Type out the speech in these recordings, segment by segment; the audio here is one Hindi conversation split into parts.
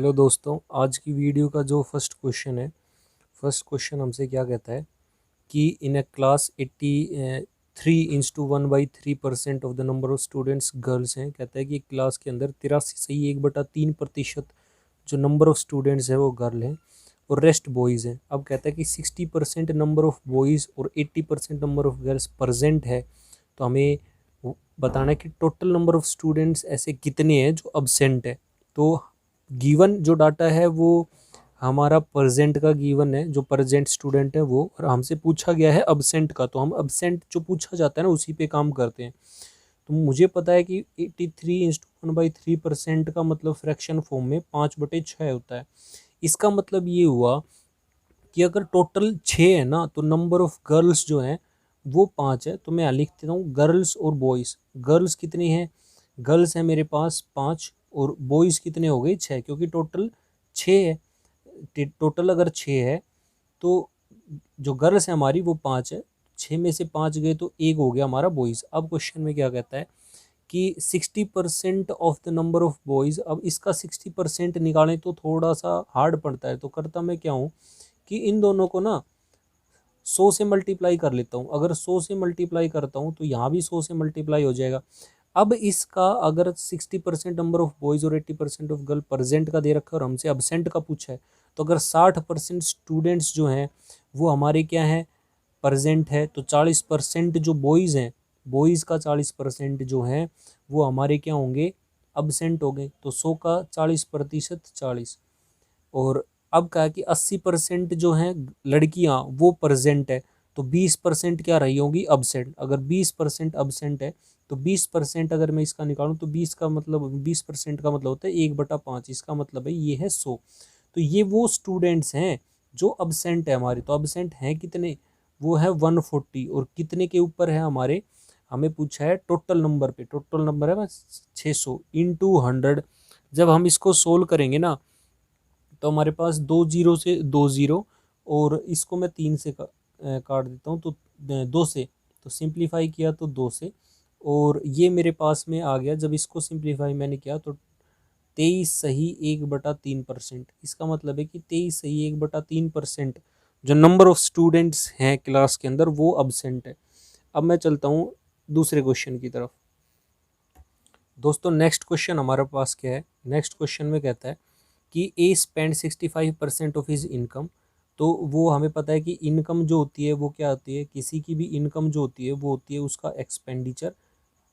हेलो दोस्तों, आज की वीडियो का जो फर्स्ट क्वेश्चन हमसे क्या कहता है कि in a class 83:1/3% of the number of students girls हैं। कहता है कि क्लास के अंदर 83.1/3% जो नंबर ऑफ स्टूडेंट्स है वो गर्ल हैं और रेस्ट बॉयज़ हैं। अब कहता है कि 60% नंबर ऑफ बॉयज़ और 80% नंबर ऑफ गर्ल्स प्रजेंट है। तो हमें बताना है कि टोटल नंबर ऑफ स्टूडेंट्स ऐसे कितने हैं जो अब्सेंट है। तो गिवन जो डाटा है वो हमारा प्रेजेंट का गिवन है, जो प्रेजेंट स्टूडेंट है वो, और हमसे पूछा गया है अब्सेंट का। तो हम अब्सेंट जो पूछा जाता है ना उसी पे काम करते हैं। तो मुझे पता है कि 83:1/3% का मतलब फ्रैक्शन फॉर्म में 5/6 होता है। इसका मतलब ये हुआ कि अगर टोटल 6 है ना तो नंबर ऑफ गर्ल्स जो हैं वो 5 है। तो मैं यहाँ लिख देता हूँ गर्ल्स और बॉयज़। गर्ल्स कितनी हैं? गर्ल्स हैं मेरे पास 5 और बॉयज़ कितने हो गए 6, क्योंकि टोटल 6 है। टोटल अगर 6 है तो जो गर्ल्स है हमारी वो 5 है। 6 में से 5 गए तो एक हो गया हमारा बॉयज़। अब क्वेश्चन में क्या कहता है कि 60% of the number of boys. अब इसका 60% निकालें तो थोड़ा सा हार्ड पड़ता है। तो करता मैं क्या हूँ कि इन दोनों को ना 100 से मल्टीप्लाई कर लेता हूँ। अगर 100 से मल्टीप्लाई करता हूँ तो यहाँ भी 100 से मल्टीप्लाई हो जाएगा। अब इसका अगर 60% नंबर ऑफ बॉयज़ और 80% ऑफ गर्ल प्रेजेंट का दे रखा है और हमसे अब्सेंट का पूछा है, तो अगर 60% स्टूडेंट्स जो हैं वो हमारे क्या हैं, प्रेजेंट है, तो 40% जो बॉयज़ हैं, बॉयज़ का 40% जो हैं वो हमारे क्या होंगे, अब्सेंट हो गए। तो 100 का 40% 40। और अब कहा कि 80% जो हैं लड़कियां वो प्रेजेंट है, तो 20% क्या रही होंगी, अब्सेंट। अगर 20% अब्सेंट है तो 20% अगर मैं इसका निकालूं तो 20% का मतलब होता है 1/5। इसका मतलब है ये है 100। तो ये वो स्टूडेंट्स हैं जो अब्सेंट है हमारे। तो अब्सेंट हैं कितने, वो है 140। और कितने के ऊपर है हमारे, हमें पूछा है टोटल नंबर पे। टोटल नंबर है बस 600 इंटू 100। जब हम इसको सोल्व करेंगे ना तो हमारे पास 2 जीरो से 2 जीरो, और इसको मैं 3 से काट देता हूँ तो 2 से, तो सिंप्लीफाई किया तो 2 से, और ये मेरे पास में आ गया। जब इसको सिंप्लीफाई मैंने किया तो 23.1/3%। इसका मतलब है कि 23.1/3% जो नंबर ऑफ स्टूडेंट्स हैं क्लास के अंदर वो अब्सेंट है। अब मैं चलता हूँ दूसरे क्वेश्चन की तरफ। दोस्तों नेक्स्ट क्वेश्चन हमारे पास क्या है, नेक्स्ट क्वेश्चन में कहता है कि ए स्पेंड 65% ऑफ हिज इनकम। तो वो हमें पता है कि इनकम जो होती है वो क्या होती है, किसी की भी इनकम जो होती है वो होती है उसका एक्सपेंडिचर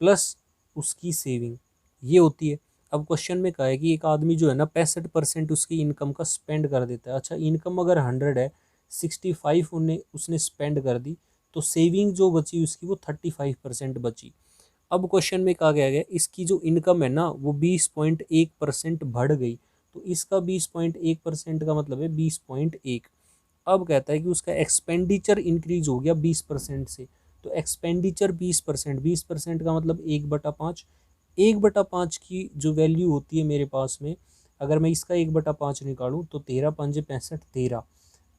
प्लस उसकी सेविंग, ये होती है। अब क्वेश्चन में कहा है कि एक आदमी जो है ना 65% उसकी इनकम का स्पेंड कर देता है। अच्छा, इनकम अगर 100 है, 65 उन्हें उसने स्पेंड कर दी, तो सेविंग जो बची उसकी वो 35% बची। अब क्वेश्चन में कहा गया है इसकी जो इनकम है ना वो 20.1% बढ़ गई। तो इसका 20.1% का मतलब है 20.1। अब कहता है कि उसका एक्सपेंडिचर इंक्रीज हो गया 20% से। तो एक्सपेंडिचर 20%, 20% का मतलब 1/5। 1/5 की जो वैल्यू होती है मेरे पास में, अगर मैं इसका 1/5 निकालूँ तो 13×5 = 65, 13।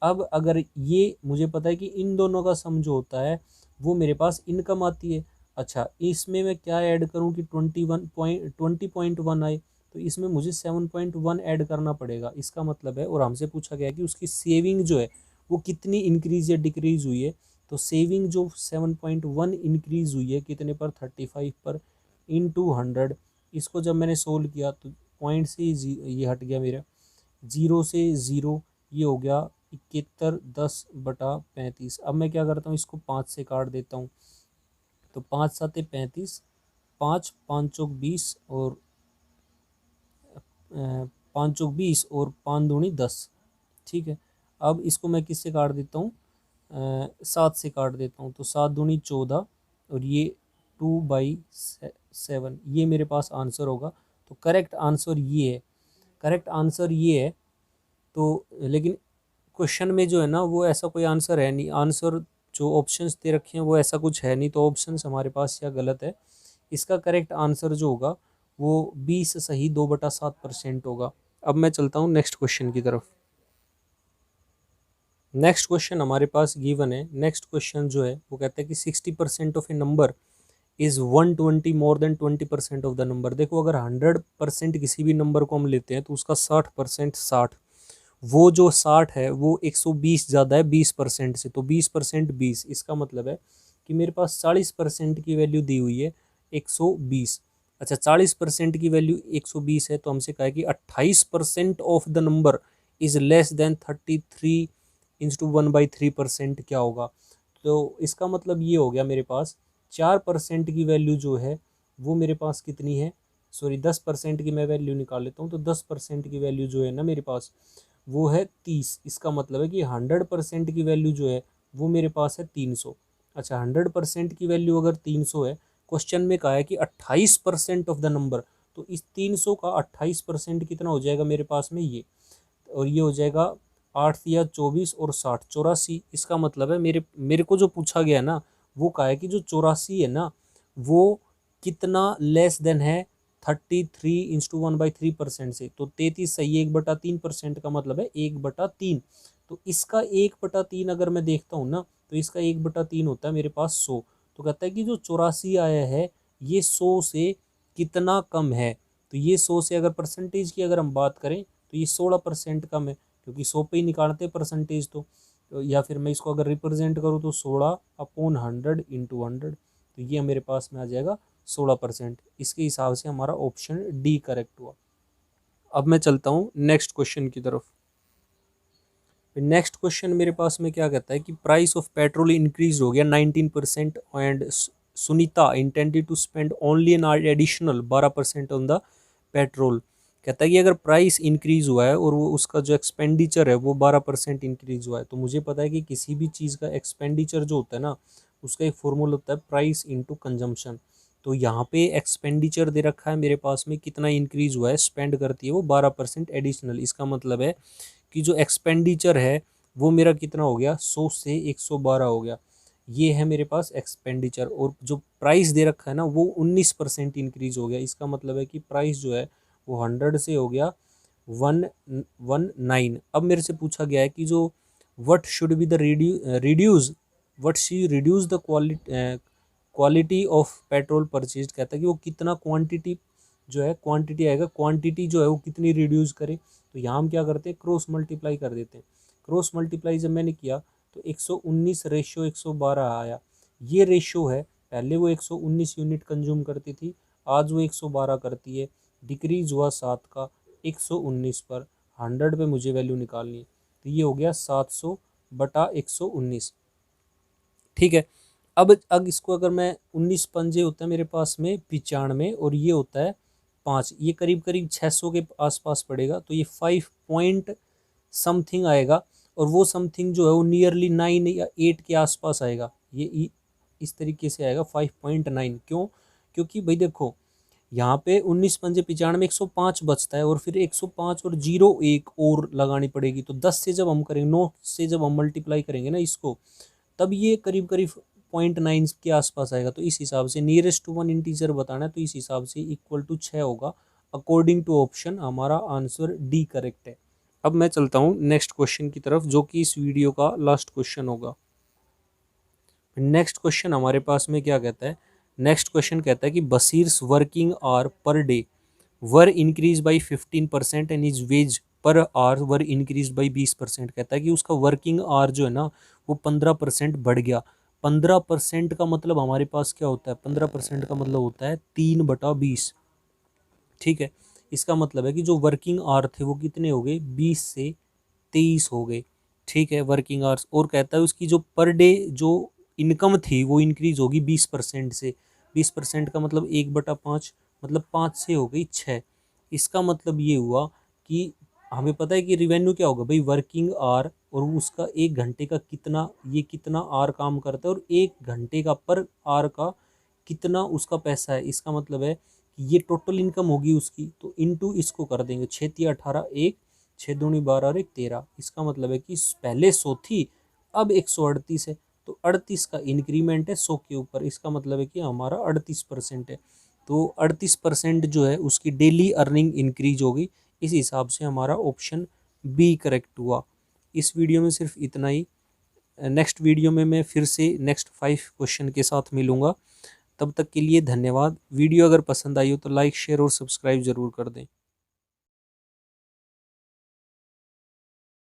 अब अगर ये मुझे पता है कि इन दोनों का सम जो होता है वो मेरे पास इनकम आती है। अच्छा, इसमें मैं क्या ऐड करूं कि 20.1 आए, तो इसमें मुझे 7.1 ऐड करना पड़ेगा। इसका मतलब है, और हमसे पूछा गया कि उसकी सेविंग जो है वो कितनी इंक्रीज या डिक्रीज हुई है। तो सेविंग जो 7.1 इंक्रीज हुई है कितने पर, 35 पर, इंटू 100। इसको जब मैंने सोल्व किया तो पॉइंट से ये हट गया मेरा, 0 से 0, ये हो गया 71/10/35। अब मैं क्या करता हूँ, इसको 5 से काट देता हूँ। तो 5×7 = 35, 5×5 = 20, और 5×20 और 5×2 = 10। ठीक है, अब इसको मैं किससे काट देता हूँ, 7 से काट देता हूँ। तो 7×2 = 14, और ये 2/7, ये मेरे पास आंसर होगा। तो करेक्ट आंसर ये है, करेक्ट आंसर ये है। तो लेकिन क्वेश्चन में जो है ना वो ऐसा कोई आंसर है नहीं, आंसर जो ऑप्शंस दे रखे हैं वो ऐसा कुछ है नहीं, तो ऑप्शंस हमारे पास या गलत है। इसका करेक्ट आंसर जो होगा वो 20 सही 2/7% होगा। अब मैं चलता हूँ नेक्स्ट क्वेश्चन की तरफ। नेक्स्ट क्वेश्चन हमारे पास गिवन है। नेक्स्ट क्वेश्चन जो है वो कहता है कि 60% of A number is 120 more than 20% of the number. देखो अगर 100% किसी भी नंबर को हम लेते हैं तो उसका 60% 60, वो जो 60 है वो 120 ज़्यादा है 20% से, तो 20% 20, इसका मतलब है कि मेरे पास 40% की वैल्यू दी हुई है 120। अच्छा 40% की वैल्यू 120 है तो हमसे कहा है कि 28% of the number is less than 33 into 1/3% क्या होगा। तो इसका मतलब ये हो गया मेरे पास 4% की वैल्यू जो है वो मेरे पास कितनी है, सॉरी 10% की मैं वैल्यू निकाल लेता हूँ, तो 10% की वैल्यू जो है ना मेरे पास वो है 30। इसका मतलब है कि 100% की वैल्यू जो है वो मेरे पास है 300। अच्छा 100% की वैल्यू अगर 300 है, क्वेश्चन में कहा है कि 28% ऑफ द नंबर, तो इस 300 का 28% कितना हो जाएगा मेरे पास में ये, और ये हो जाएगा 8 या 24 और 60 84। इसका मतलब है मेरे मेरे को जो पूछा गया है ना वो कहा है कि जो 84 है ना वो कितना लेस देन है 33 इंटू 1/3% से, तो 33 सही है 1/3% का मतलब है 1/3। तो इसका 1/3 अगर मैं देखता हूँ ना तो इसका 1/3 होता है मेरे पास 100। तो कहता है कि जो 84 आया है ये 100 से कितना कम है, तो ये 100 से अगर परसेंटेज की अगर हम बात करें तो ये 16% कम है, क्योंकि 100 पे ही निकालते परसेंटेज। तो या फिर मैं इसको अगर रिप्रेजेंट करूँ तो 16/100 इंटू 100, तो ये मेरे पास में आ जाएगा 16%। इसके हिसाब से हमारा ऑप्शन डी करेक्ट हुआ। अब मैं चलता हूँ नेक्स्ट क्वेश्चन की तरफ। नेक्स्ट क्वेश्चन मेरे पास में क्या कहता है कि प्राइस ऑफ पेट्रोल इंक्रीज हो गया 19% and Sunita intended to spend only an additional 12% on the petrol. कहता है कि अगर प्राइस इंक्रीज हुआ है और वो उसका जो एक्सपेंडिचर है वो 12% इंक्रीज हुआ है, तो मुझे पता है कि किसी भी चीज़ का एक्सपेंडिचर जो होता है ना उसका एक फॉर्मूला होता है प्राइस इंटू कंजम्पशन। तो यहाँ पे एक्सपेंडिचर दे रखा है मेरे पास में कितना इंक्रीज हुआ है, स्पेंड करती है वो 12% एडिशनल। इसका मतलब है कि जो एक्सपेंडिचर है वो मेरा कितना हो गया 100 से 112 हो गया, ये है मेरे पास एक्सपेंडिचर। और जो प्राइस दे रखा है ना वो 19% इंक्रीज हो गया। इसका मतलब है कि प्राइस जो है वो 100 से हो गया 119। अब मेरे से पूछा गया है कि जो what should be the reduce what she reduce the quality of petrol purchase. कहता है कि वो कितना क्वांटिटी जो है क्वांटिटी आएगा, क्वांटिटी जो है वो कितनी रिड्यूस करे। तो यहाँ हम क्या करते हैं क्रॉस मल्टीप्लाई कर देते हैं। क्रॉस मल्टीप्लाई जब मैंने किया तो 119 रेशियो 112 आया। ये रेशियो है, पहले वो 119 यूनिट कंज्यूम करती थी, आज वो 112 करती है, डिक्रीज हुआ 7 का 119 पर, 100 पे मुझे वैल्यू निकालनी है, तो ये हो गया 700/119। ठीक है। अब इसको अगर मैं 19 पंजे होता है मेरे पास में 95 और ये होता है 5, ये करीब करीब 600 के आसपास पड़ेगा, तो ये 5 पॉइंट समथिंग आएगा, और वो समथिंग जो है वो नियरली 9 या 8 के आसपास आएगा। ये इस तरीके से आएगा 5.9। क्यों? क्योंकि भाई देखो यहाँ पे 19 पंजे 95 105 बचता है, और फिर 105 और 0 एक और लगानी पड़ेगी, तो 10 से जब हम करेंगे 9 से जब हम मल्टीप्लाई करेंगे ना इसको, तब ये करीब करीब 0.9 के आसपास आएगा। तो इस हिसाब से नियरेस्ट टू वन इंटीजर बताना है, तो इस हिसाब से इक्वल टू 6 होगा। अकॉर्डिंग टू ऑप्शन हमारा आंसर डी करेक्ट है। अब मैं चलता हूँ नेक्स्ट क्वेश्चन की तरफ जो कि इस वीडियो का लास्ट क्वेश्चन होगा। नेक्स्ट क्वेश्चन हमारे पास में क्या कहता है, नेक्स्ट क्वेश्चन कहता है कि Bashir's working hour per day were increase by 15% and is wage per hour were increase by 20%। कहता है कि उसका वर्किंग आवर जो है ना वो 15% बढ़ गया। 15% का मतलब हमारे पास क्या होता है, 15% का मतलब होता है 3/20। ठीक है। इसका मतलब है कि जो वर्किंग आवर थे वो कितने हो गए 20 से 23 हो गए। ठीक है, वर्किंग आवर्स। और कहता है उसकी जो पर डे जो इनकम थी वो इंक्रीज होगी 20% से। 20% का मतलब 1/5, मतलब 5 से हो गई 6। इसका मतलब ये हुआ कि हमें पता है कि रिवेन्यू क्या होगा भाई, वर्किंग आवर और उसका 1 घंटे का कितना, ये कितना आवर काम करता है और 1 घंटे का पर आवर का कितना उसका पैसा है। इसका मतलब है कि ये टोटल इनकम होगी उसकी, तो इनटू इसको कर देंगे 6×18 1, 6×2 12 और 1 13। इसका मतलब है कि पहले 100 थी अब 138 है, तो 38 का इंक्रीमेंट है 100 के ऊपर। इसका मतलब है कि हमारा 38% है, तो 38% जो है उसकी डेली अर्निंग इंक्रीज होगी। इस हिसाब से हमारा ऑप्शन बी करेक्ट हुआ। इस वीडियो में सिर्फ इतना ही। नेक्स्ट वीडियो में मैं फिर से नेक्स्ट 5 क्वेश्चन के साथ मिलूँगा। तब तक के लिए धन्यवाद। वीडियो अगर पसंद आई हो तो लाइक शेयर और सब्सक्राइब ज़रूर कर दें।